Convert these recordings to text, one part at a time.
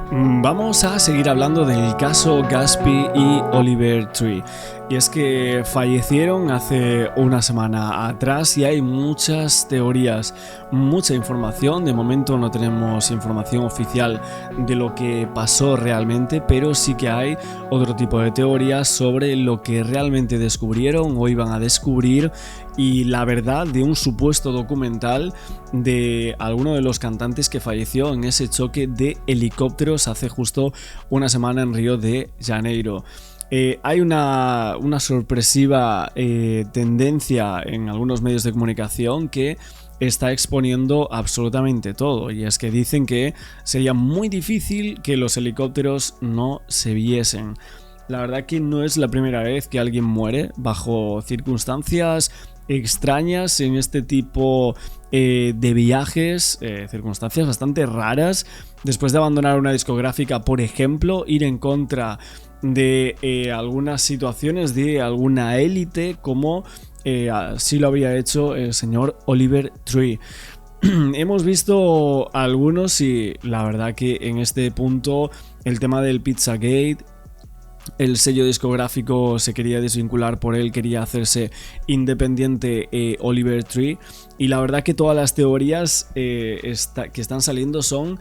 Vamos a seguir hablando del caso Gatsby y Oliver Tree. Y es que fallecieron hace una semana atrás y hay muchas teorías, mucha información. De momento no tenemos información oficial de lo que pasó realmente, pero sí que hay otro tipo de teorías sobre lo que realmente descubrieron o iban a descubrir y la verdad de un supuesto documental de alguno de los cantantes que falleció en ese choque de helicópteros hace justo una semana en Río de Janeiro. Hay una sorpresiva tendencia en algunos medios de comunicación que está exponiendo absolutamente todo, y es que dicen que sería muy difícil que los helicópteros no se viesen. La verdad que no es la primera vez que alguien muere bajo circunstancias extrañas en este tipo de viajes, circunstancias bastante raras, después de abandonar una discográfica, por ejemplo, ir en contra de algunas situaciones de alguna élite, como así lo había hecho el señor Oliver Tree. Hemos visto algunos y la verdad que en este punto el tema del Pizzagate, el sello discográfico se quería desvincular por él, quería hacerse independiente Oliver Tree, y la verdad que todas las teorías que están saliendo son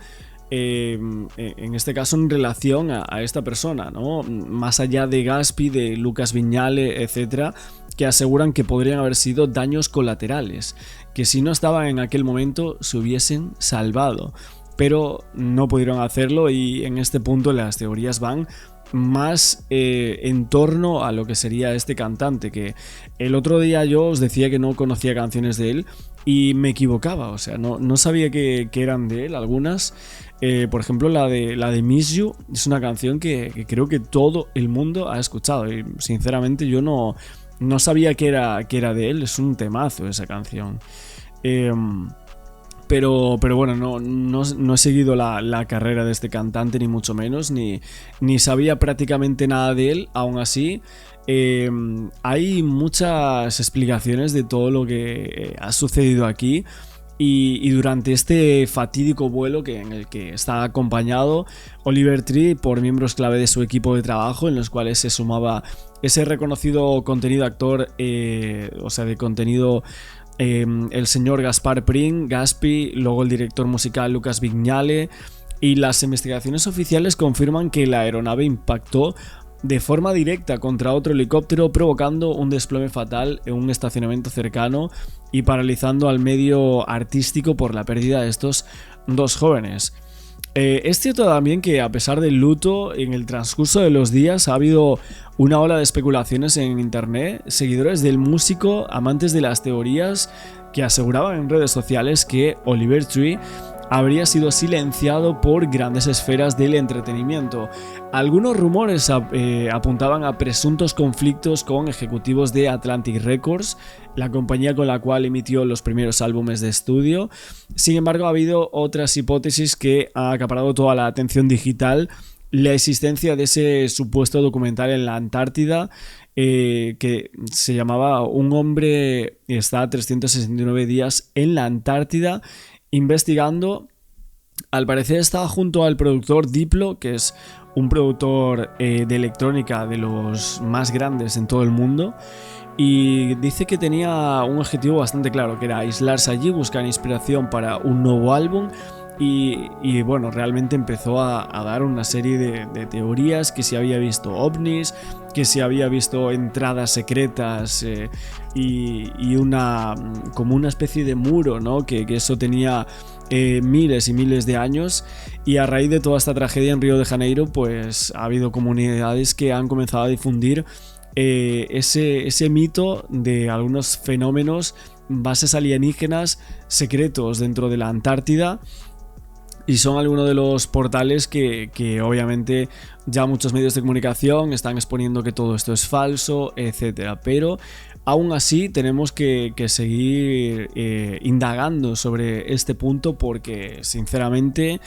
en este caso en relación a esta persona, ¿no? Más allá de Gatsby, de Lucas Viñale, etcétera, que aseguran que podrían haber sido daños colaterales, que si no estaban en aquel momento se hubiesen salvado, pero no pudieron hacerlo, y en este punto las teorías van más en torno a lo que sería este cantante, que el otro día yo os decía que no conocía canciones de él y me equivocaba, o sea, no sabía que eran de él algunas. Por ejemplo, la de Miss You es una canción que creo que todo el mundo ha escuchado, y sinceramente yo no sabía que era de él. Es un temazo esa canción. Pero bueno, no he seguido la carrera de este cantante, ni mucho menos, ni sabía prácticamente nada de él. Aún así, hay muchas explicaciones de todo lo que ha sucedido aquí. Y durante este fatídico vuelo en el que está acompañado Oliver Tree por miembros clave de su equipo de trabajo, en los cuales se sumaba ese reconocido contenido actor, o sea, de contenido, el señor Gaspar Pring, Gatsby, luego el director musical Lucas Viñale, y las investigaciones oficiales confirman que la aeronave impactó de forma directa contra otro helicóptero, provocando un desplome fatal en un estacionamiento cercano y paralizando al medio artístico por la pérdida de estos dos jóvenes. Es cierto también que, a pesar del luto, en el transcurso de los días ha habido una ola de especulaciones en internet, seguidores del músico, amantes de las teorías, que aseguraban en redes sociales que Oliver Tree habría sido silenciado por grandes esferas del entretenimiento. Algunos rumores apuntaban a presuntos conflictos con ejecutivos de Atlantic Records, la compañía con la cual emitió los primeros álbumes de estudio. Sin embargo, ha habido otras hipótesis que han acaparado toda la atención digital: la existencia de ese supuesto documental en la Antártida, que se llamaba Un hombre está 369 días en la Antártida investigando. Al parecer estaba junto al productor Diplo, que es un productor de electrónica de los más grandes en todo el mundo, y dice que tenía un objetivo bastante claro, que era aislarse allí, buscar inspiración para un nuevo álbum. Y bueno, realmente empezó a dar una serie de teorías, que si había visto ovnis, que si había visto entradas secretas, y como una especie de muro, ¿no? Que eso tenía miles y miles de años. Y a raíz de toda esta tragedia en Río de Janeiro, pues ha habido comunidades que han comenzado a difundir ese mito de algunos fenómenos, bases alienígenas secretos dentro de la Antártida. Y son algunos de los portales que obviamente ya muchos medios de comunicación están exponiendo que todo esto es falso, etcétera. Pero aún así tenemos que seguir indagando sobre este punto, porque sinceramente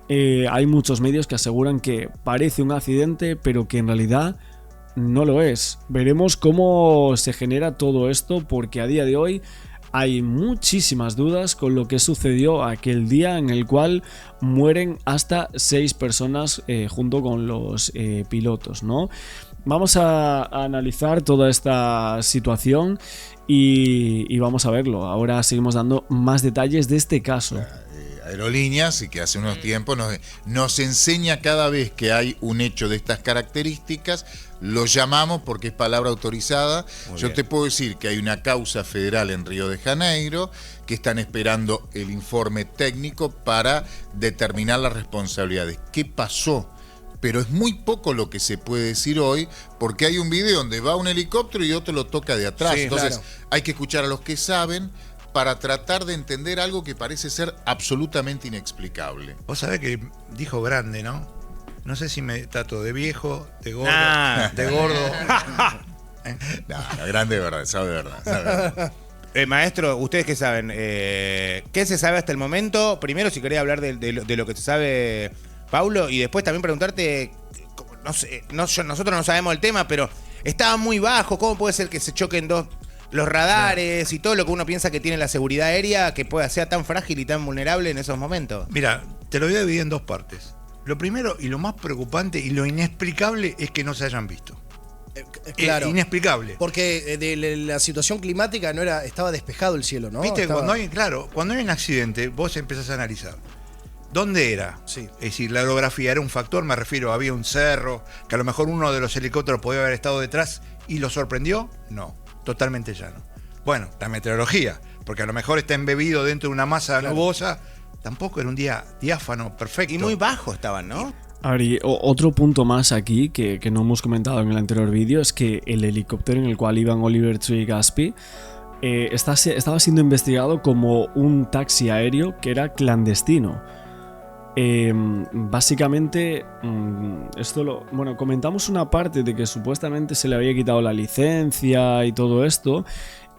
hay muchos medios que aseguran que parece un accidente, pero que en realidad no lo es. Veremos cómo se genera todo esto, porque a día de hoy hay muchísimas dudas con lo que sucedió aquel día en el cual mueren hasta 6 personas junto con los pilotos, ¿no? Vamos a analizar toda esta situación y vamos a verlo. Ahora seguimos dando más detalles de este caso. Aerolíneas, y que hace unos tiempos nos enseña cada vez que hay un hecho de estas características, lo llamamos porque es palabra autorizada. Yo te puedo decir que hay una causa federal en Río de Janeiro, que están esperando el informe técnico para determinar las responsabilidades. ¿Qué pasó? Pero es muy poco lo que se puede decir hoy, porque hay un video donde va un helicóptero y otro lo toca de atrás. Sí, entonces hay que escuchar a los que saben para tratar de entender algo que parece ser absolutamente inexplicable. Vos sabés que dijo grande, ¿no? No sé si me trato de viejo, de gordo, de gordo. No, grande de verdad, sabe de verdad. Maestro, ¿ustedes qué saben? ¿Qué se sabe hasta el momento? Primero, si quería hablar de lo que se sabe, Paulo, y después también preguntarte, no sé, nosotros no sabemos el tema, pero estaba muy bajo. ¿Cómo puede ser que se choquen los radares y todo lo que uno piensa que tiene la seguridad aérea, que sea tan frágil y tan vulnerable en esos momentos? Mira, te lo voy a dividir en dos partes. Lo primero y lo más preocupante y lo inexplicable es que no se hayan visto. Claro. Inexplicable. Porque de la situación climática estaba despejado el cielo, ¿no? Viste, cuando hay un accidente, vos empezás a analizar. ¿Dónde era? Sí. Es decir, la orografía era un factor, me refiero, había un cerro, que a lo mejor uno de los helicópteros podía haber estado detrás y lo sorprendió. No, totalmente llano. Bueno, la meteorología, porque a lo mejor está embebido dentro de una masa nubosa, tampoco era un día diáfano, perfecto. Y muy bajo estaban, ¿no? A ver, y otro punto más aquí que no hemos comentado en el anterior vídeo es que el helicóptero en el cual iban Oliver Tree y Gaspy estaba siendo investigado como un taxi aéreo que era clandestino. Básicamente, comentamos una parte de que supuestamente se le había quitado la licencia y todo esto.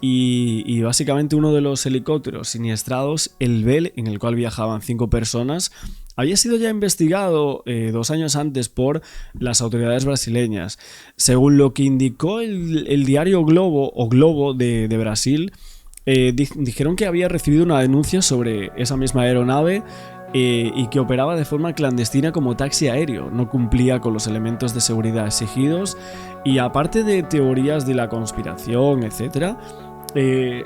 Y básicamente uno de los helicópteros siniestrados, el Bell, en el cual viajaban 5 personas, había sido ya investigado 2 años antes por las autoridades brasileñas. Según lo que indicó el diario Globo de Brasil, dijeron que había recibido una denuncia sobre esa misma aeronave y que operaba de forma clandestina como taxi aéreo, no cumplía con los elementos de seguridad exigidos. Y aparte de teorías de la conspiración, etc.,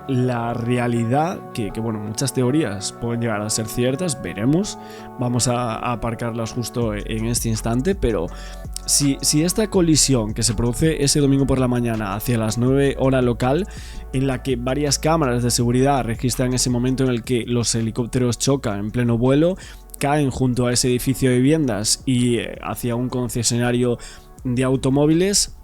la realidad, que muchas teorías pueden llegar a ser ciertas, veremos, vamos a aparcarlas justo en este instante, pero si esta colisión que se produce ese domingo por la mañana hacia las 9 hora local, en la que varias cámaras de seguridad registran ese momento en el que los helicópteros chocan en pleno vuelo, caen junto a ese edificio de viviendas y hacia un concesionario de automóviles,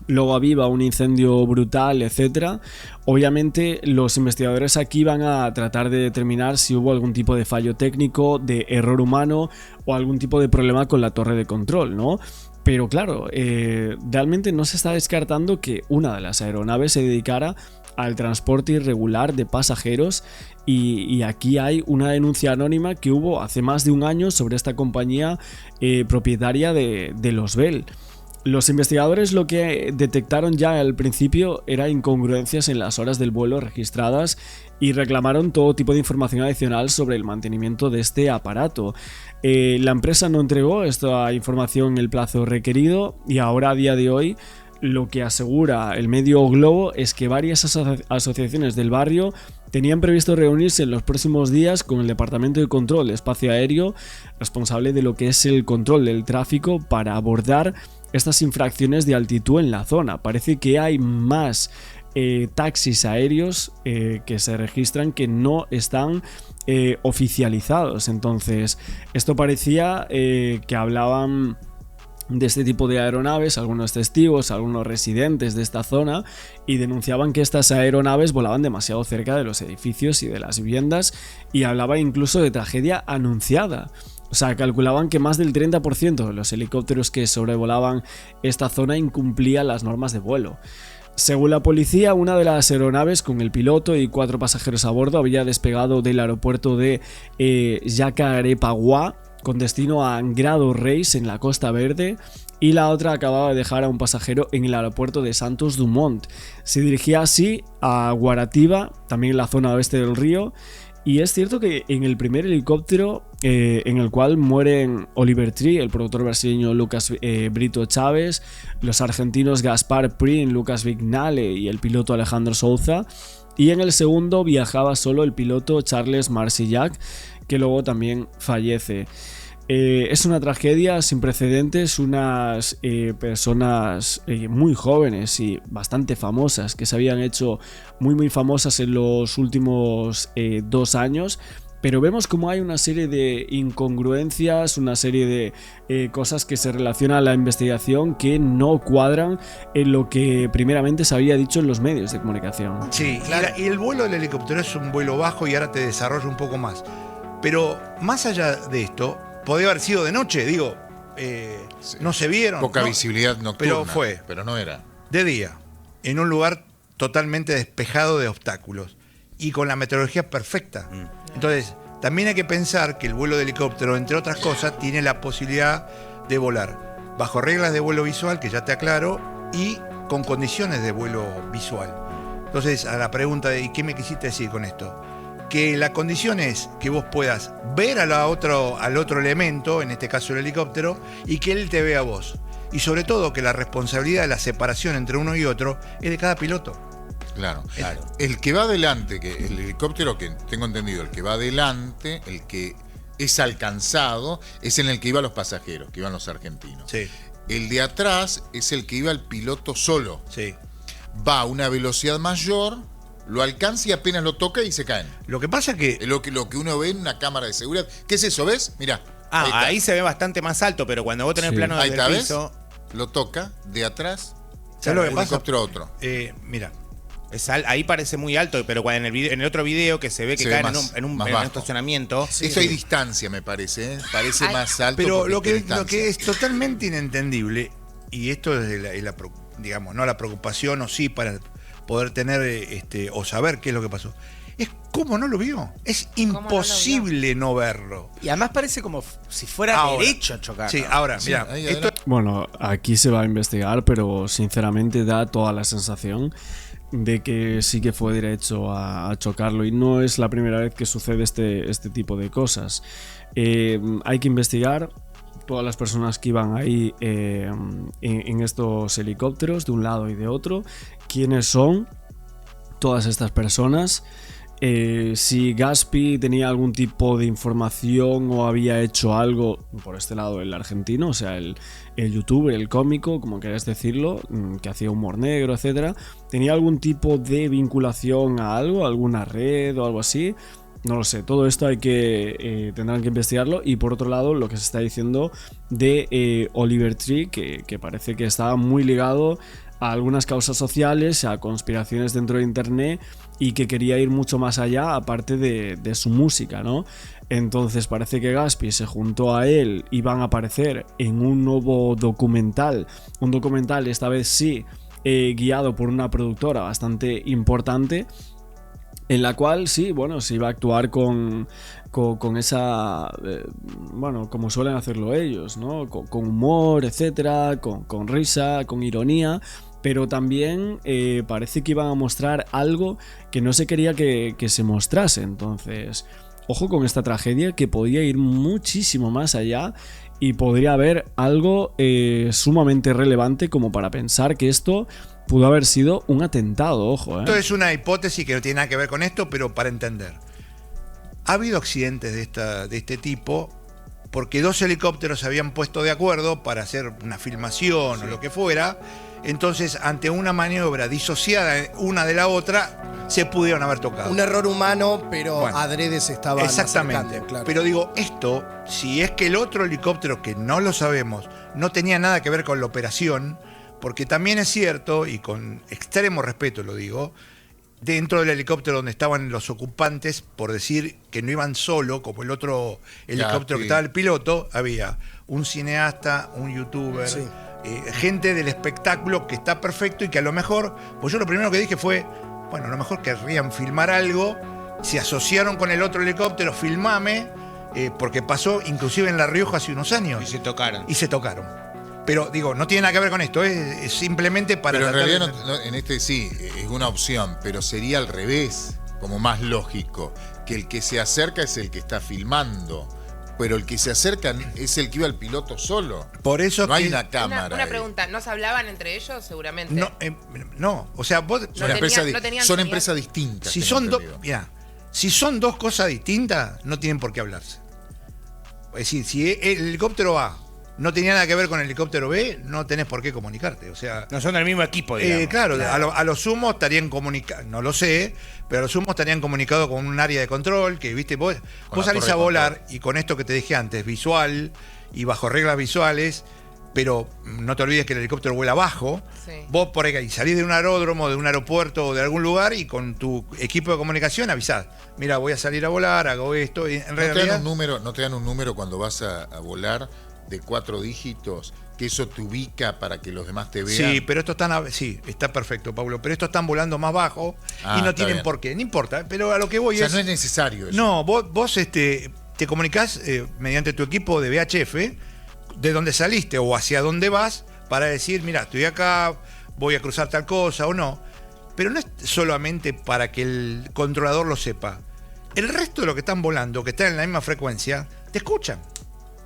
luego aviva un incendio brutal, etc. Obviamente los investigadores aquí van a tratar de determinar si hubo algún tipo de fallo técnico, de error humano o algún tipo de problema con la torre de control, ¿no? Pero claro, realmente no se está descartando que una de las aeronaves se dedicara al transporte irregular de pasajeros y aquí hay una denuncia anónima que hubo hace más de un año sobre esta compañía propietaria de los Bell. Los investigadores lo que detectaron ya al principio era incongruencias en las horas del vuelo registradas y reclamaron todo tipo de información adicional sobre el mantenimiento de este aparato. La empresa no entregó esta información en el plazo requerido y ahora, a día de hoy, lo que asegura el medio Globo es que varias asociaciones del barrio tenían previsto reunirse en los próximos días con el Departamento de Control de Espacio Aéreo, responsable de lo que es el control del tráfico, para abordar estas infracciones de altitud en la zona. Parece que hay más taxis aéreos que se registran que no están oficializados. Entonces, esto parecía que hablaban de este tipo de aeronaves algunos testigos, algunos residentes de esta zona, y denunciaban que estas aeronaves volaban demasiado cerca de los edificios y de las viviendas, y hablaba incluso de tragedia anunciada. O sea, calculaban que más del 30% de los helicópteros que sobrevolaban esta zona incumplían las normas de vuelo. Según la policía, una de las aeronaves con el piloto y 4 pasajeros a bordo había despegado del aeropuerto de Jacarepaguá con destino a Grado Reis en la Costa Verde, y la otra acababa de dejar a un pasajero en el aeropuerto de Santos Dumont. Se dirigía así a Guaratiba, también en la zona oeste del río, y es cierto que en el primer helicóptero en el cual mueren Oliver Tree, el productor brasileño Lucas Brito Chávez, los argentinos Gaspar Prin, Lucas Vignale y el piloto Alejandro Souza, y en el segundo viajaba solo el piloto Charles Marcillac, que luego también fallece. Es una tragedia sin precedentes, unas personas muy jóvenes y bastante famosas, que se habían hecho muy famosas en los últimos 2 años, pero vemos como hay una serie de incongruencias, una serie de cosas que se relacionan a la investigación que no cuadran en lo que primeramente se había dicho en los medios de comunicación. Sí, claro. Y el vuelo del helicóptero es un vuelo bajo y ahora te desarrollo un poco más. Pero más allá de esto, podía haber sido de noche, digo, Sí. no se vieron. Poca ¿no? visibilidad nocturna. Pero no era. de día, en un lugar totalmente despejado de obstáculos y con la meteorología perfecta. Entonces, también hay que pensar que el vuelo de helicóptero, entre otras cosas, tiene la posibilidad de volar bajo reglas de vuelo visual, que ya te aclaro, y con condiciones de vuelo visual. Entonces, a la pregunta de ¿y qué me quisiste decir con esto? Que la condición es que vos puedas ver al otro elemento, en este caso el helicóptero, y que él te vea a vos. Y sobre todo que la responsabilidad de la separación entre uno y otro es de cada piloto. Claro. El que va adelante, que el helicóptero que tengo entendido, el que va adelante, el que es alcanzado, es en el que iban los pasajeros, que iban los argentinos. Sí, El de atrás es el que iba el piloto solo. sí. Va a una velocidad mayor, lo alcanza y apenas lo toca y se caen. Lo que pasa es que Es lo que uno ve en una cámara de seguridad. ¿Qué es eso? ¿Ves? Mirá. Ahí se ve bastante más alto, pero cuando vos tenés Sí. plano Ahí desde está, el ¿ves? piso, Lo toca de atrás. ¿sabes lo que un pasa? helicóptero a otro. Mira, ahí parece muy alto, pero cuando en el otro video que se ve que Se ve caen más- en un más en un bajo. estacionamiento. Eso hay distancia, me parece. Parece más alto. pero porque lo hay que distancia. es totalmente inentendible, y esto es digamos, no la preocupación, o sí, para poder tener o saber qué es lo que pasó, es cómo no lo vio. Es imposible no verlo. Y además parece como si fuera Ahora. derecho a chocar. Sí, ¿no? ahora, Sí, mira, ahí esto Bueno, aquí se va a investigar, pero sinceramente da toda la sensación de que sí que fue derecho a chocarlo, y no es la primera vez que sucede este tipo de cosas. Hay que investigar todas las personas que iban ahí en estos helicópteros de un lado y de otro, quiénes son todas estas personas, si Gaspi tenía algún tipo de información o había hecho algo por este lado, el argentino, o sea, el youtuber, el cómico, como queráis decirlo, que hacía humor negro, etcétera, tenía algún tipo de vinculación a algo, alguna red o algo así. No lo sé, todo esto tendrán que investigarlo. Y por otro lado, lo que se está diciendo de Oliver Tree, que parece que estaba muy ligado a algunas causas sociales, a conspiraciones dentro de internet, y que quería ir mucho más allá, aparte de su música, ¿no? Entonces parece que Gaspi se juntó a él y van a aparecer en un nuevo documental, un documental esta vez sí, guiado por una productora bastante importante, en la cual sí, bueno, se iba a actuar con esa, bueno, como suelen hacerlo ellos, ¿no? Con humor, etcétera, con risa, con ironía, pero también parece que iban a mostrar algo que no se quería que se mostrase. Entonces, ojo con esta tragedia, que podía ir muchísimo más allá y podría haber algo sumamente relevante como para pensar que esto pudo haber sido un atentado, ojo. Esto es una hipótesis que no tiene nada que ver con esto, pero para entender. Ha habido accidentes de este tipo porque 2 helicópteros se habían puesto de acuerdo para hacer una filmación o lo que fuera. Entonces, ante una maniobra disociada una de la otra, se pudieron haber tocado. Un error humano, pero Bueno, adrede se estaban exactamente. acercando, claro. Pero digo, esto, si es que el otro helicóptero, que no lo sabemos, no tenía nada que ver con la operación, porque también es cierto, y con extremo respeto lo digo, dentro del helicóptero donde estaban los ocupantes, por decir que no iban solo, como el otro helicóptero que estaba el piloto, había un cineasta, un youtuber, Sí. Gente del espectáculo que está perfecto y que a lo mejor, pues yo lo primero que dije fue, bueno, a lo mejor querrían filmar algo, se asociaron con el otro helicóptero, filmame, porque pasó inclusive en La Rioja hace unos años. Y se tocaron. Y se tocaron. Pero digo, no tiene nada que ver con esto, es simplemente para... Pero en tratar realidad de- en este sí, es una opción, pero sería al revés, como más lógico, que el que se acerca es el que está filmando, pero el que se acerca es el que iba al piloto solo. Por eso No hay que- una cámara. Una ahí. pregunta, ¿no se hablaban entre ellos seguramente? No, o sea, vos... No tenía- no tenían son señal. empresas distintas. Si tengo son, entendido. si son dos cosas distintas, no tienen por qué hablarse. Es decir, si el helicóptero A no tenía nada que ver con el helicóptero B, no tenés por qué comunicarte. O sea, No son del mismo equipo, digamos. claro, a lo sumo estarían comunicados, no lo sé, pero a lo sumo estarían comunicados con un área de control, que viste, vos la salís torre a de volar control. y con esto que te dije antes, visual y bajo reglas visuales, pero no te olvides que el helicóptero vuela abajo. Sí. Vos por ahí salís de un aeródromo, de un aeropuerto o de algún lugar y con tu equipo de comunicación avisás. Mira, voy a salir a volar, hago esto. Y en ¿No te dan realidad, un número, no te dan un número cuando vas a volar de 4 dígitos, que eso te ubica para que los demás te vean? sí, pero estos están, sí, está perfecto, Pablo, pero estos están volando más bajo Ah, y no está tienen bien. por qué, no importa, pero a lo que voy O sea, es... no es necesario eso. No, vos te comunicás mediante tu equipo de VHF de dónde saliste o hacia dónde vas para decir, mira, estoy acá, voy a cruzar tal cosa o no. Pero no es solamente para que el controlador lo sepa. El resto de los que están volando, que están en la misma frecuencia, te escuchan.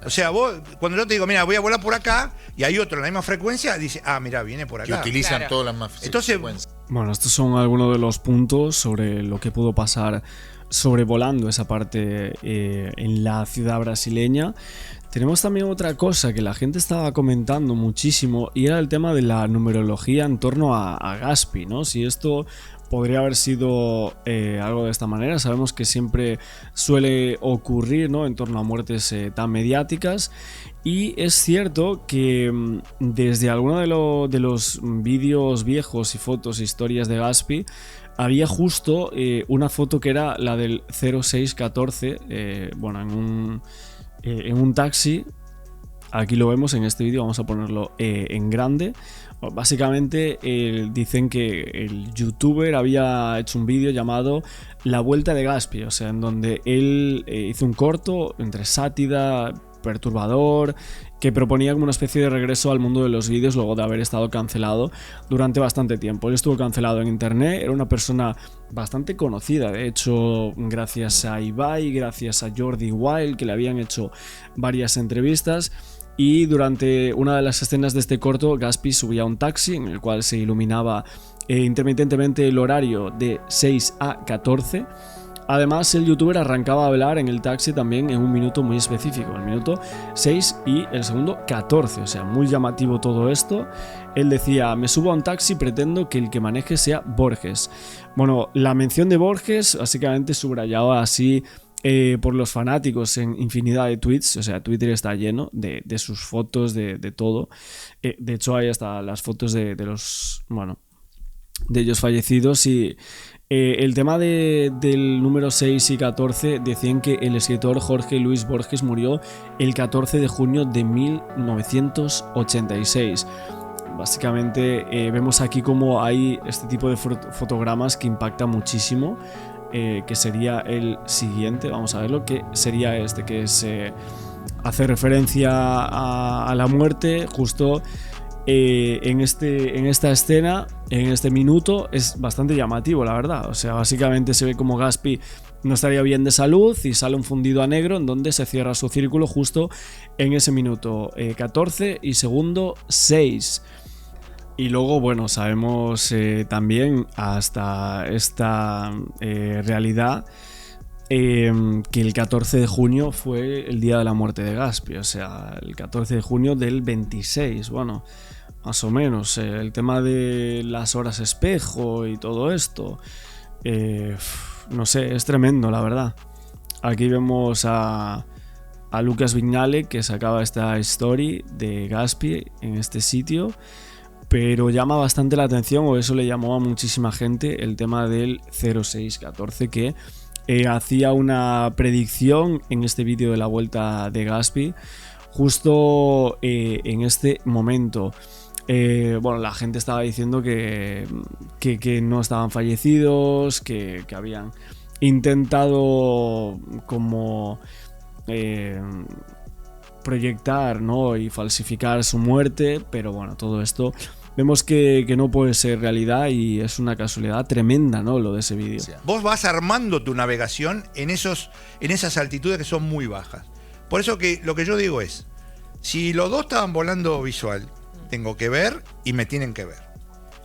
O sea, vos, cuando yo te digo, mira, voy a volar por acá, y hay otro en la misma frecuencia, dice, ah, mira, viene por Que acá. utilizan Claro. todas las más Entonces, frecuencias. Bueno, estos son algunos de los puntos sobre lo que pudo pasar sobrevolando esa parte en la ciudad brasileña. Tenemos también otra cosa que la gente estaba comentando muchísimo y era el tema de la numerología en torno a Gaspi, ¿no? Si esto podría haber sido algo de esta manera. Sabemos que siempre suele ocurrir, ¿no?, en torno a muertes tan mediáticas. Y es cierto que desde alguno de los vídeos viejos y fotos e historias de Gaspi había justo una foto que era la del 0614, bueno, en un taxi. Aquí lo vemos en este vídeo, vamos a ponerlo en grande. Básicamente dicen que el youtuber había hecho un vídeo llamado La Vuelta de Gaspi, o sea, en donde él hizo un corto entre sátira, perturbador, que proponía como una especie de regreso al mundo de los vídeos luego de haber estado cancelado durante bastante tiempo. Él estuvo cancelado en internet, era una persona bastante conocida, de hecho, gracias a Ibai, gracias a Jordi Wild, que le habían hecho varias entrevistas. Y durante una de las escenas de este corto, Gaspi subía a un taxi en el cual se iluminaba intermitentemente el horario de 6 a 14. Además, el youtuber arrancaba a hablar en el taxi también en un minuto muy específico, el minuto 6 y el segundo 14, o sea, muy llamativo todo esto. Él decía, me subo a un taxi, pretendo que el que maneje sea Borges. Bueno, la mención de Borges básicamente subrayaba así por los fanáticos en infinidad de tweets, o sea, Twitter está lleno de sus fotos, de todo. De hecho, hay hasta las fotos de los, bueno, de ellos fallecidos. Y el tema del número 6 y 14 decían que el escritor Jorge Luis Borges murió el 14 de junio de 1986. Básicamente vemos aquí como hay este tipo de fotogramas que impacta muchísimo. Que sería el siguiente, vamos a verlo, que sería este, que hace referencia a la muerte justo en esta escena, en este minuto. Es bastante llamativo, la verdad. O sea, básicamente se ve como Gaspi no estaría bien de salud y sale un fundido a negro en donde se cierra su círculo justo en ese minuto 14 y segundo 6. Y luego, bueno, sabemos también hasta esta realidad que el 14 de junio fue el día de la muerte de Gaspi, o sea, el 14 de junio del 26, bueno, más o menos. El tema de las horas espejo y todo esto, no sé, es tremendo, la verdad. Aquí vemos a Lucas Vignale, que sacaba esta story de Gaspi en este sitio. Pero llama bastante la atención, o eso le llamó a muchísima gente, el tema del 0614, que hacía una predicción en este vídeo de la vuelta de Gaspi, justo en este momento. Bueno, la gente estaba diciendo que no estaban fallecidos, que habían intentado como proyectar, ¿no? Y falsificar su muerte, pero bueno, todo esto vemos que no puede ser realidad y es una casualidad tremenda, ¿no? Lo de ese vídeo. Sí. Vos vas armando tu navegación en esas altitudes que son muy bajas. Por eso que lo que yo digo es, si los dos estaban volando visual, tengo que ver y me tienen que ver.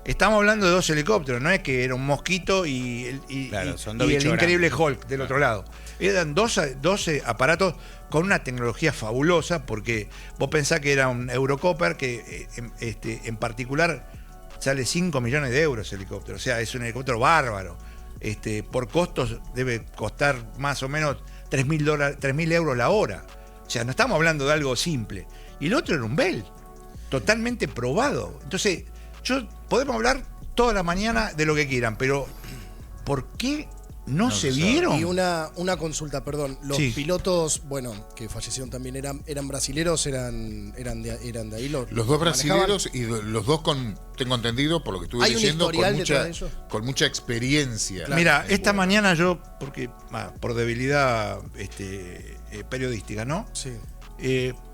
Estamos hablando de 2 helicópteros, no es que era un mosquito y Claro, son dos el bichos increíble grandes. Hulk del otro lado. Eran 12 aparatos con una tecnología fabulosa, porque vos pensás que era un Eurocopter que en particular sale 5 millones de euros el helicóptero. O sea, es un helicóptero bárbaro. Por costos debe costar más o menos $3.000 euros la hora. O sea, no estamos hablando de algo simple. Y el otro era un Bell, totalmente probado. Entonces, podemos hablar toda la mañana de lo que quieran, pero ¿por qué no se vieron? Y una consulta, perdón. Los Sí. pilotos, bueno, que fallecieron también, ¿eran brasileros? ¿Eran de ahí? Los dos manejaban? brasileños y los dos tengo entendido, por lo que estuve ¿Hay un leyendo, historial detrás de ellos? con mucha experiencia. Mira, en esta vuelo. mañana yo, porque por debilidad periodística, ¿no? Sí.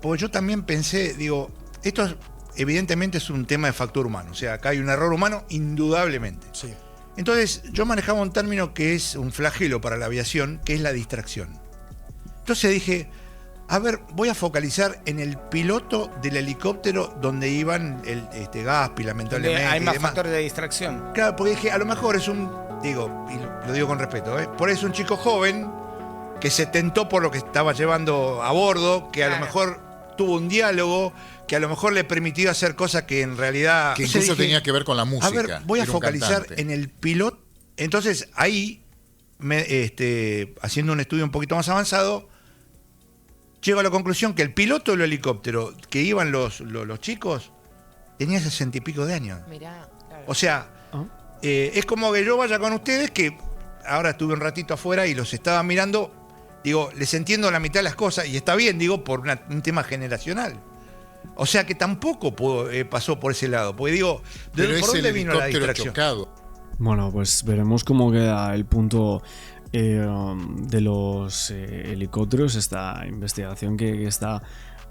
Pues yo también pensé, digo, esto evidentemente es un tema de factor humano. O sea, acá hay un error humano, indudablemente. Sí. Entonces, yo manejaba un término que es un flagelo para la aviación, que es la distracción. Entonces dije, a ver, voy a focalizar en el piloto del helicóptero donde iban Gaspi, lamentablemente. Hay y más demás. factores de distracción. Claro, porque dije, a lo mejor es y lo digo con respeto, por eso es un chico joven que se tentó por lo que estaba llevando a bordo, que a lo Claro. mejor tuvo un diálogo, que a lo mejor le permitió hacer cosas que en realidad... Que Entonces incluso dije, tenía que ver con la música. a ver, voy a Era un focalizar cantante. en el piloto. Entonces ahí, haciendo un estudio un poquito más avanzado, llego a la conclusión que el piloto del helicóptero que iban los chicos tenía 60 y pico de años. Mirá, claro. O sea, es como que yo vaya con ustedes, que ahora estuve un ratito afuera y los estaba mirando, digo, les entiendo la mitad de las cosas, y está bien, digo, por un tema generacional. O sea que tampoco pasó por ese lado, porque digo, Pero ¿por es dónde el vino la helicóptero distracción? chocado. Bueno, pues veremos cómo queda el punto de los helicópteros, esta investigación que está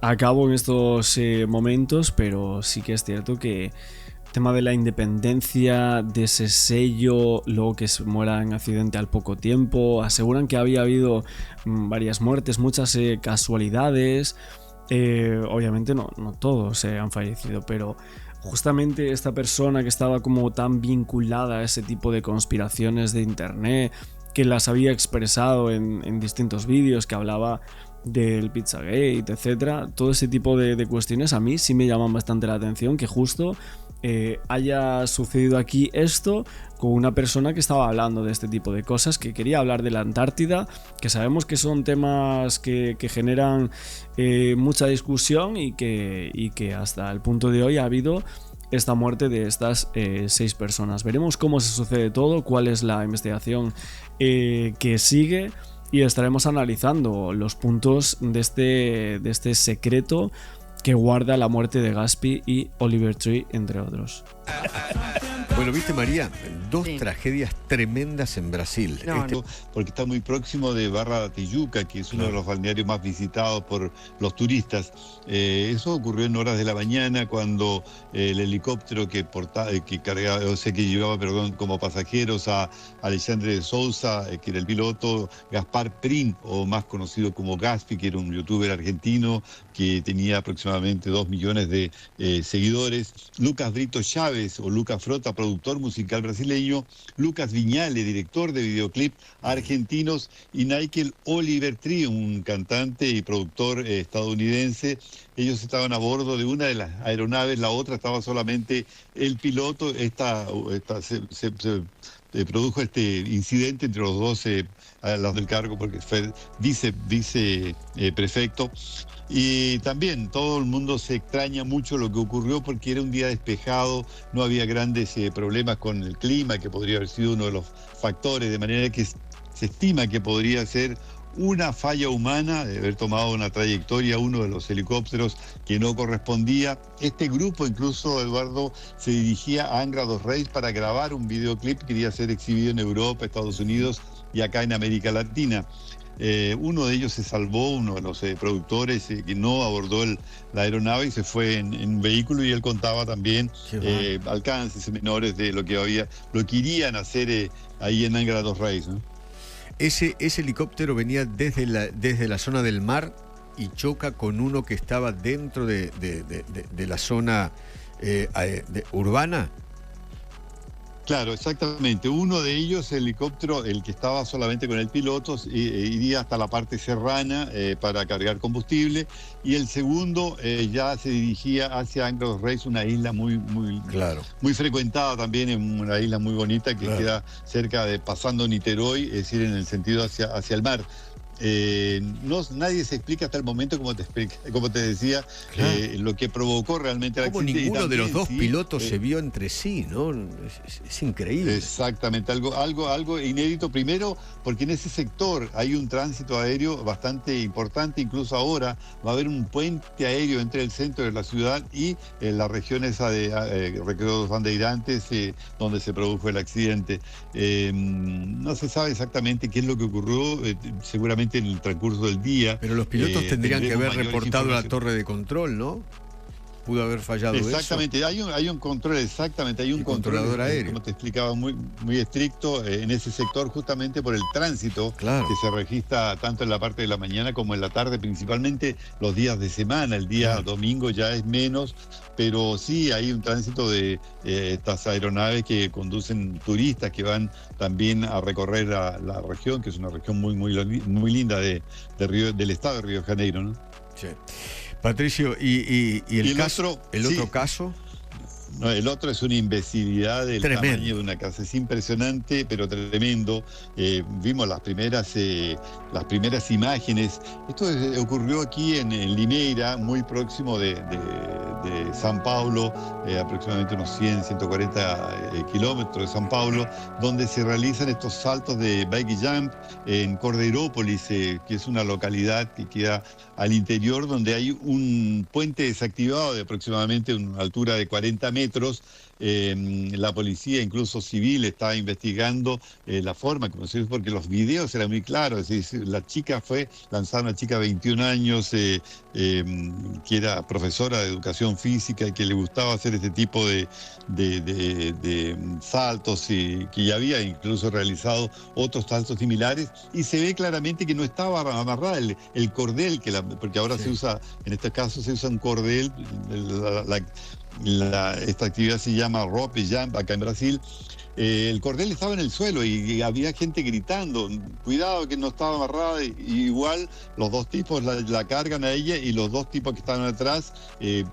a cabo en estos momentos, pero sí que es cierto que el tema de la independencia, de ese sello, luego que se muera en accidente al poco tiempo, aseguran que había habido varias muertes, muchas casualidades. Obviamente no todos han fallecido, pero justamente esta persona que estaba como tan vinculada a ese tipo de conspiraciones de internet, que las había expresado en distintos vídeos, que hablaba del Pizzagate, etcétera, todo ese tipo de cuestiones a mí sí me llaman bastante la atención, que justo haya sucedido aquí esto con una persona que estaba hablando de este tipo de cosas, que quería hablar de la Antártida, que sabemos que son temas que generan mucha discusión y que hasta el punto de hoy ha habido esta muerte de estas 6 personas. Veremos cómo se sucede todo, cuál es la investigación que sigue, y estaremos analizando los puntos de este secreto que guarda la muerte de Gaspi y Oliver Tree, entre otros. Bueno, viste, María, 2 Sí. tragedias tremendas en Brasil. No, Porque está muy próximo de Barra da Tijuca, que es uno de los balnearios más visitados por los turistas. Eso ocurrió en horas de la mañana, cuando el helicóptero que llevaba como pasajeros a Alexandre de Sousa, que era el piloto, Gaspar Prim, o más conocido como Gaspi, que era un youtuber argentino que tenía aproximadamente 2 millones de seguidores, Lucas Brito Chávez o Lucas Frota, productor musical brasileño, Lucas Viñale, director de videoclip argentinos, y Michael Oliver Tree, un cantante y productor estadounidense. Ellos estaban a bordo de una de las aeronaves, la otra estaba solamente el piloto. Se produjo este incidente entre los dos, los del cargo, porque fue viceprefecto. Y también todo el mundo se extraña mucho lo que ocurrió, porque era un día despejado, no había grandes problemas con el clima, que podría haber sido uno de los factores, de manera que se estima que podría ser una falla humana de haber tomado una trayectoria uno de los helicópteros que no correspondía. Este grupo, incluso, Eduardo, se dirigía a Angra dos Reis para grabar un videoclip que quería ser exhibido en Europa, Estados Unidos y acá en América Latina. Uno de ellos se salvó, uno de los productores que no abordó la aeronave y se fue en un vehículo, y él contaba también alcances menores de lo que irían a hacer ahí en Angra dos Reis, ¿no? Ese helicóptero venía desde la zona del mar y choca con uno que estaba dentro de la zona urbana. Claro, exactamente. Uno de ellos, el helicóptero, el que estaba solamente con el piloto, iría hasta la parte serrana para cargar combustible, y el segundo ya se dirigía hacia Angra dos Reis, una isla muy frecuentada también, en una isla muy bonita que queda cerca de pasando Niterói, es decir, en el sentido hacia el mar. Nadie se explica hasta el momento, como te decía, lo que provocó realmente el accidente. Ninguno de los dos pilotos se vio entre sí, ¿no? Es increíble. Exactamente, algo inédito. Primero, porque en ese sector hay un tránsito aéreo bastante importante. Incluso ahora va a haber un puente aéreo entre el centro de la ciudad y la región esa de Recreos Bandeirantes, donde se produjo el accidente. No se sabe exactamente qué es lo que ocurrió, seguramente en el transcurso del día. Pero los pilotos tendrían que haber reportado la torre de control, ¿no? Pudo haber fallado exactamente, eso. Hay un control, exactamente, hay un controlador aéreo, como te explicaba, muy estricto en ese sector, justamente por el tránsito que se registra tanto en la parte de la mañana como en la tarde, principalmente los días de semana. El día domingo ya es menos, pero sí hay un tránsito de estas aeronaves que conducen turistas que van también a recorrer la región, que es una región muy linda del estado de Río de Janeiro, ¿no? Sí. Patricio, ¿y el otro caso? No, el otro es una imbecilidad del tamaño de una casa. Es impresionante, pero tremendo. Vimos las primeras imágenes. Esto ocurrió aquí en Limeira, muy próximo de San Paulo, aproximadamente unos 140 kilómetros de San Paulo, donde se realizan estos saltos de bike jump en Cordeirópolis, que es una localidad que queda al interior, donde hay un puente desactivado de aproximadamente una altura de 40 metros. La policía, incluso civil, está investigando la forma, como se dice, porque los videos eran muy claros. Es decir, la chica fue lanzada, una chica de 21 años, que era profesora de educación física y que le gustaba hacer este tipo de saltos, y que ya había incluso realizado otros saltos similares, y se ve claramente que no estaba amarrada el cordel, porque ahora se usa, en este caso se usa un cordel, esta actividad se llama rope jump acá en Brasil. El cordel estaba en el suelo y había gente gritando, cuidado que no estaba amarrada, y igual los dos tipos la cargan a ella, y los dos tipos que estaban atrás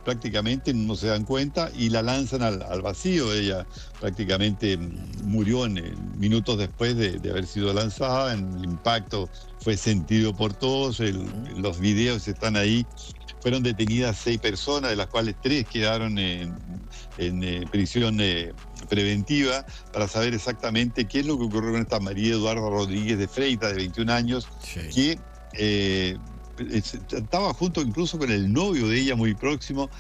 prácticamente no se dan cuenta y la lanzan al vacío. Ella prácticamente murió minutos después de haber sido lanzada. El impacto fue sentido por todos, los videos están ahí. Fueron detenidas 6 personas, de las cuales 3 quedaron en prisión preventiva, para saber exactamente qué es lo que ocurrió con esta María Eduarda Rodríguez de Freitas, de 21 años, que estaba junto incluso con el novio de ella muy próximo.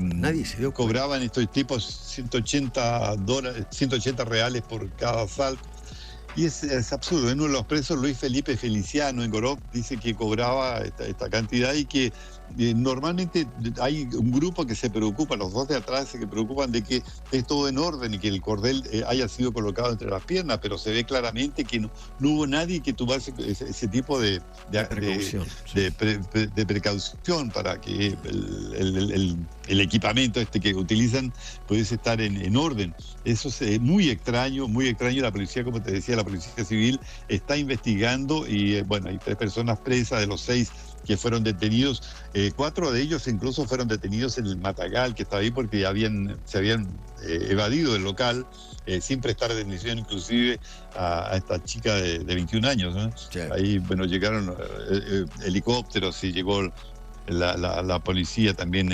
Nadie se dio cuenta. Cobraban estos tipos $180 por cada asalto. Y es absurdo. Uno de los presos, Luis Felipe Feliciano, en Gorop, dice que cobraba esta cantidad, y que normalmente hay un grupo que se preocupa, los dos de atrás se preocupan de que es todo en orden y que el cordel haya sido colocado entre las piernas, pero se ve claramente que no hubo nadie que tuviese ese tipo de precaución para que el equipamiento que utilizan pudiese estar en orden. Eso es muy extraño. La policía, como te decía, la policía civil está investigando, y bueno, hay 3 personas presas de los 6 que fueron detenidos. 4 de ellos incluso fueron detenidos en el Matagal, que estaba ahí porque se habían evadido del local, sin prestar atención inclusive a esta chica de 21 años, ¿no? Sí. Ahí, bueno, llegaron helicópteros y llegó la policía también,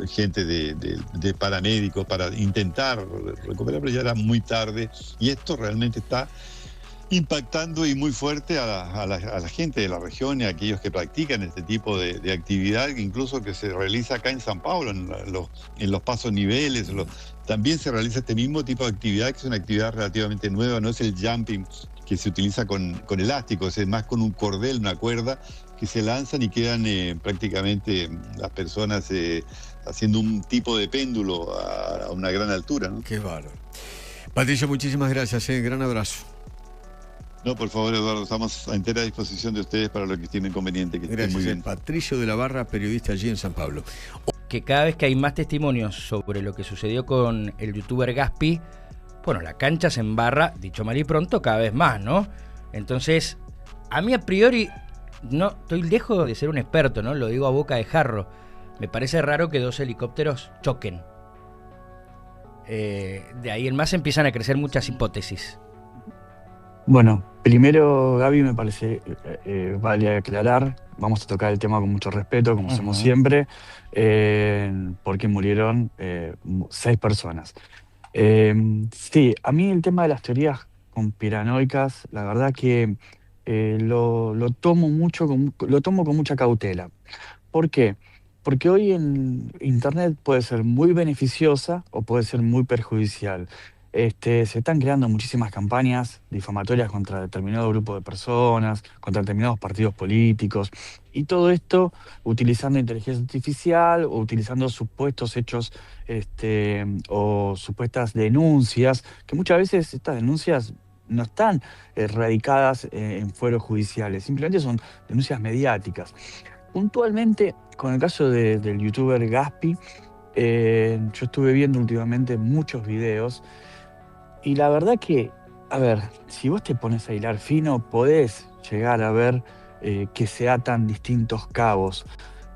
gente de paramédicos para intentar recuperar, pero ya era muy tarde, y esto realmente está impactando y muy fuerte a la gente de la región y a aquellos que practican este tipo de actividad, incluso que se realiza acá en San Pablo, en los pasos niveles. También se realiza este mismo tipo de actividad, que es una actividad relativamente nueva, no es el jumping que se utiliza con elásticos, es más con un cordel, una cuerda, que se lanzan y quedan prácticamente las personas haciendo un tipo de péndulo a una gran altura, ¿no? Qué bárbaro. Patricio, muchísimas gracias, gran abrazo. No, por favor, Eduardo, estamos a entera disposición de ustedes para lo que estén conveniente. Que estén muy bien. Patricio de la Barra, periodista allí en San Pablo. Que cada vez que hay más testimonios sobre lo que sucedió con el youtuber Gaspi, bueno, la cancha se embarra, dicho mal y pronto, cada vez más, ¿no? Entonces, a mí a priori, no estoy lejos de ser un experto, ¿no? Lo digo a boca de jarro. Me parece raro que 2 helicópteros choquen. De ahí en más empiezan a crecer muchas hipótesis. Bueno, primero, Gaby, me parece vale aclarar, vamos a tocar el tema con mucho respeto, como hacemos siempre, porque murieron 6 personas. Sí, a mí el tema de las teorías conspiranoicas, la verdad que lo tomo con mucha cautela. ¿Por qué? Porque hoy en Internet puede ser muy beneficiosa o puede ser muy perjudicial. Se están creando muchísimas campañas difamatorias contra determinado grupo de personas, contra determinados partidos políticos, y todo esto utilizando inteligencia artificial o utilizando supuestos hechos o supuestas denuncias, que muchas veces estas denuncias no están radicadas en fueros judiciales, simplemente son denuncias mediáticas. Puntualmente, con el caso del youtuber Gaspi, yo estuve viendo últimamente muchos videos. Y la verdad que, a ver, si vos te pones a hilar fino, podés llegar a ver que se atan distintos cabos,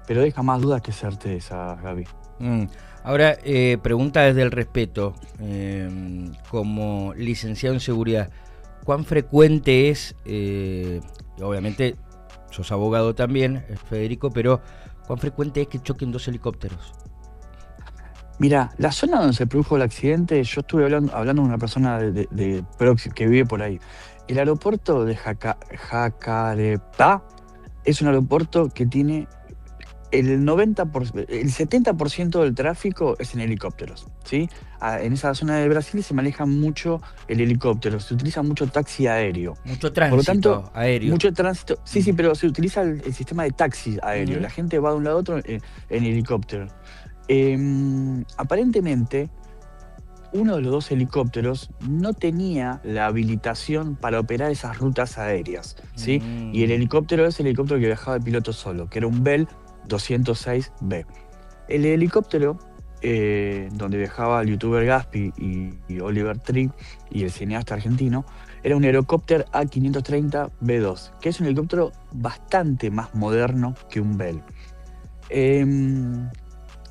pero deja más dudas que certezas, Gaby. Ahora, pregunta desde el respeto, como licenciado en seguridad, ¿cuán frecuente es, obviamente sos abogado también, Federico, pero cuán frecuente es que choquen 2 helicópteros? Mira, la zona donde se produjo el accidente, yo estuve hablando con una persona que vive por ahí. El aeropuerto de Jacarepa es un aeropuerto que tiene el 70% del tráfico es en helicópteros, ¿sí? En esa zona de Brasil se maneja mucho el helicóptero, se utiliza mucho taxi aéreo. Mucho tránsito Por lo tanto, aéreo. Mucho tránsito, sí, pero se utiliza el sistema de taxi aéreo. La gente va de un lado a otro en helicóptero. Aparentemente, uno de los 2 helicópteros no tenía la habilitación para operar esas rutas aéreas, ¿sí? Y el helicóptero es el helicóptero que viajaba el piloto solo, que era un Bell 206B. El helicóptero donde viajaba el youtuber Gaspi y Oliver Tree y el cineasta argentino, era un helicóptero A530B2, que es un helicóptero bastante más moderno que un Bell.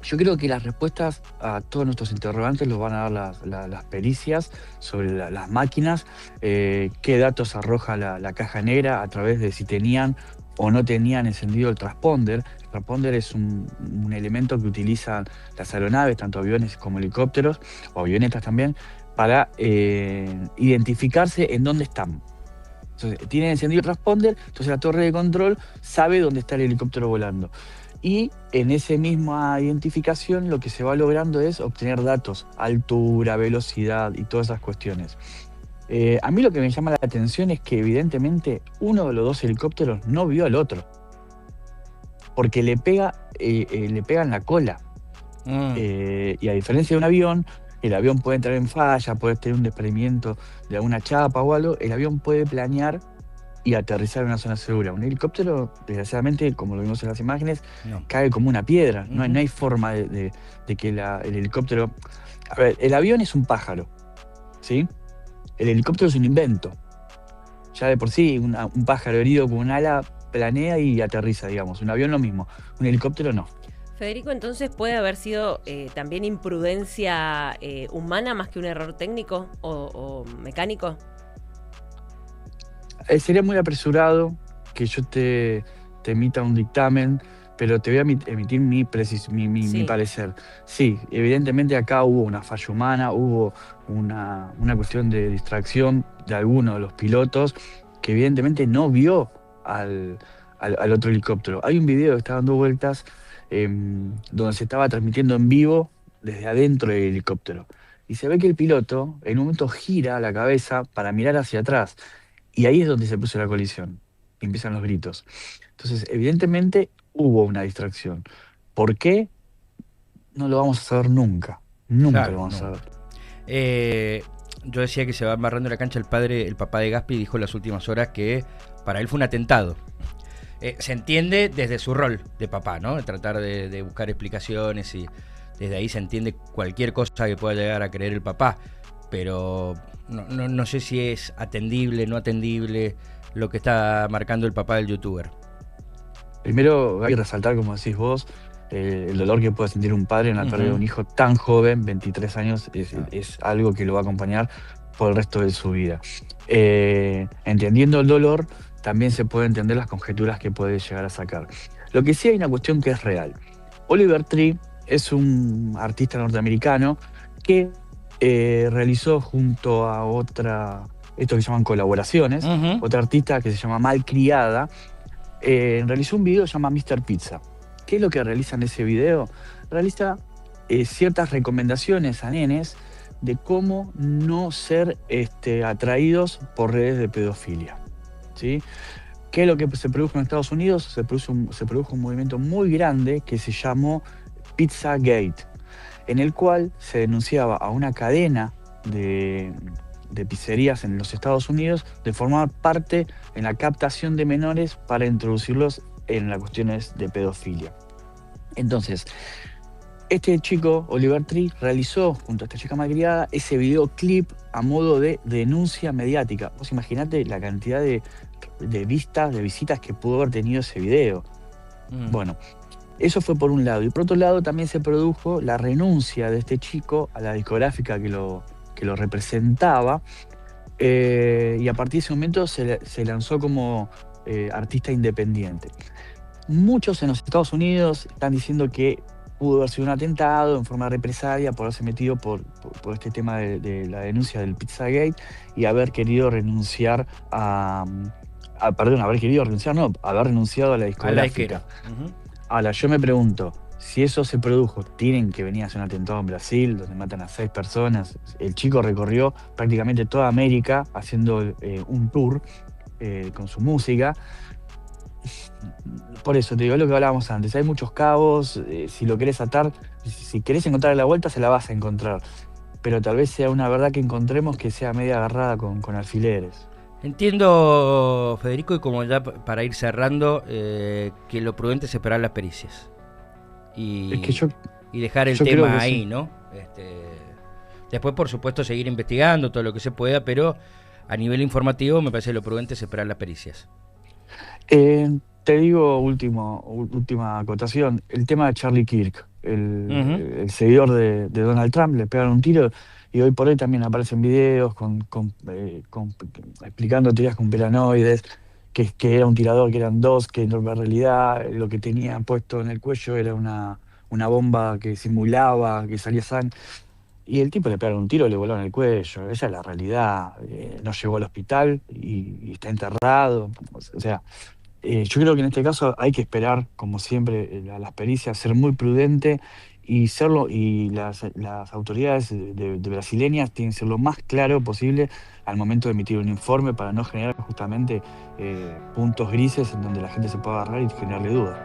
Yo creo que las respuestas a todos nuestros interrogantes los van a dar las pericias sobre las máquinas, qué datos arroja la caja negra a través de si tenían o no tenían encendido el transponder. El transponder es un elemento que utilizan las aeronaves, tanto aviones como helicópteros, o avionetas también, para identificarse en dónde están. Entonces, tienen encendido el transponder, entonces la torre de control sabe dónde está el helicóptero volando. Y en esa misma identificación lo que se va logrando es obtener datos, altura, velocidad y todas esas cuestiones. A mí lo que me llama la atención es que evidentemente uno de los 2 helicópteros no vio al otro, porque le pega en la cola. Y a diferencia de un avión, el avión puede entrar en falla, puede tener un desprendimiento de alguna chapa o algo, el avión puede planear y aterrizar en una zona segura. Un helicóptero, desgraciadamente, como lo vimos en las imágenes, cae como una piedra. No hay forma de que el helicóptero... A ver, el avión es un pájaro, ¿sí? El helicóptero es un invento. Ya de por sí, un pájaro herido con un ala planea y aterriza, digamos. Un avión lo mismo, un helicóptero no. Federico, entonces, ¿puede haber sido también imprudencia humana más que un error técnico o mecánico? Sería muy apresurado que yo te emita un dictamen pero te voy a emitir mi parecer. Sí, evidentemente acá hubo una falla humana, hubo una cuestión de distracción de alguno de los pilotos que evidentemente no vio al otro helicóptero. Hay un video que está dando vueltas donde se estaba transmitiendo en vivo desde adentro del helicóptero. Y se ve que el piloto en un momento gira la cabeza para mirar hacia atrás. Y ahí es donde se puso la colisión. Y empiezan los gritos. Entonces, evidentemente hubo una distracción. ¿Por qué? No lo vamos a saber nunca. Nunca Claro, lo vamos no. a saber. Yo decía que se va embarrando la cancha el papá de Gaspi dijo en las últimas horas que para él fue un atentado. Se entiende desde su rol de papá, ¿no? De tratar de buscar explicaciones y desde ahí se entiende cualquier cosa que pueda llegar a creer el papá, pero no sé si es atendible, no atendible lo que está marcando el papá del youtuber. Primero, hay que resaltar, como decís vos, el dolor que puede sentir un padre en la pérdida de un hijo tan joven, 23 años, es algo que lo va a acompañar por el resto de su vida. Entendiendo el dolor, también se puede entender las conjeturas que puede llegar a sacar. Lo que sí hay una cuestión que es real. Oliver Tree es un artista norteamericano que realizó junto a otra, esto que se llaman colaboraciones, otra artista que se llama Malcriada, realizó un video que se llama Mr. Pizza. ¿Qué es lo que realiza en ese video? Realiza ciertas recomendaciones a nenes de cómo no ser atraídos por redes de pedofilia, ¿sí? ¿Qué es lo que se produjo en Estados Unidos? Se produjo un movimiento muy grande que se llamó Pizzagate, en el cual se denunciaba a una cadena de pizzerías en los Estados Unidos de formar parte en la captación de menores para introducirlos en las cuestiones de pedofilia. Entonces, este chico, Oliver Tree, realizó junto a esta chica malcriada ese videoclip a modo de denuncia mediática. Vos imaginate la cantidad de vistas, de visitas que pudo haber tenido ese video. Bueno, eso fue por un lado. Y por otro lado también se produjo la renuncia de este chico a la discográfica que lo representaba, y a partir de ese momento se lanzó como artista independiente. Muchos en los Estados Unidos están diciendo que pudo haber sido un atentado en forma de represalia por haberse metido por este tema de la denuncia del Pizzagate y haber querido renunciar haber renunciado a la discográfica. Ahora, yo me pregunto, si eso se produjo, tienen que venir a hacer un atentado en Brasil, donde matan a 6 personas. El chico recorrió prácticamente toda América haciendo un tour con su música. Por eso te digo, es lo que hablábamos antes, hay muchos cabos, si lo querés atar, si querés encontrar la vuelta, se la vas a encontrar. Pero tal vez sea una verdad que encontremos que sea media agarrada con alfileres. Entiendo, Federico, y como ya para ir cerrando, que lo prudente es esperar las pericias. Y dejar el tema ahí, sí, ¿no? Después, por supuesto, seguir investigando todo lo que se pueda, pero a nivel informativo me parece lo prudente es esperar las pericias. Te digo, última acotación, el tema de Charlie Kirk, el seguidor de Donald Trump, le pegaron un tiro y hoy por hoy también aparecen videos explicando teorías conspiranoides, que era un tirador, que eran 2, que en realidad lo que tenía puesto en el cuello era una bomba que simulaba que salía sangre. Y el tipo le pegaron un tiro y le volaron el cuello. Esa es la realidad. No llegó al hospital y está enterrado. O sea, yo creo que en este caso hay que esperar, como siempre, a las pericias, ser muy prudente y serlo. Y las autoridades de brasileñas tienen que ser lo más claro posible al momento de emitir un informe para no generar justamente puntos grises en donde la gente se pueda agarrar y generarle dudas.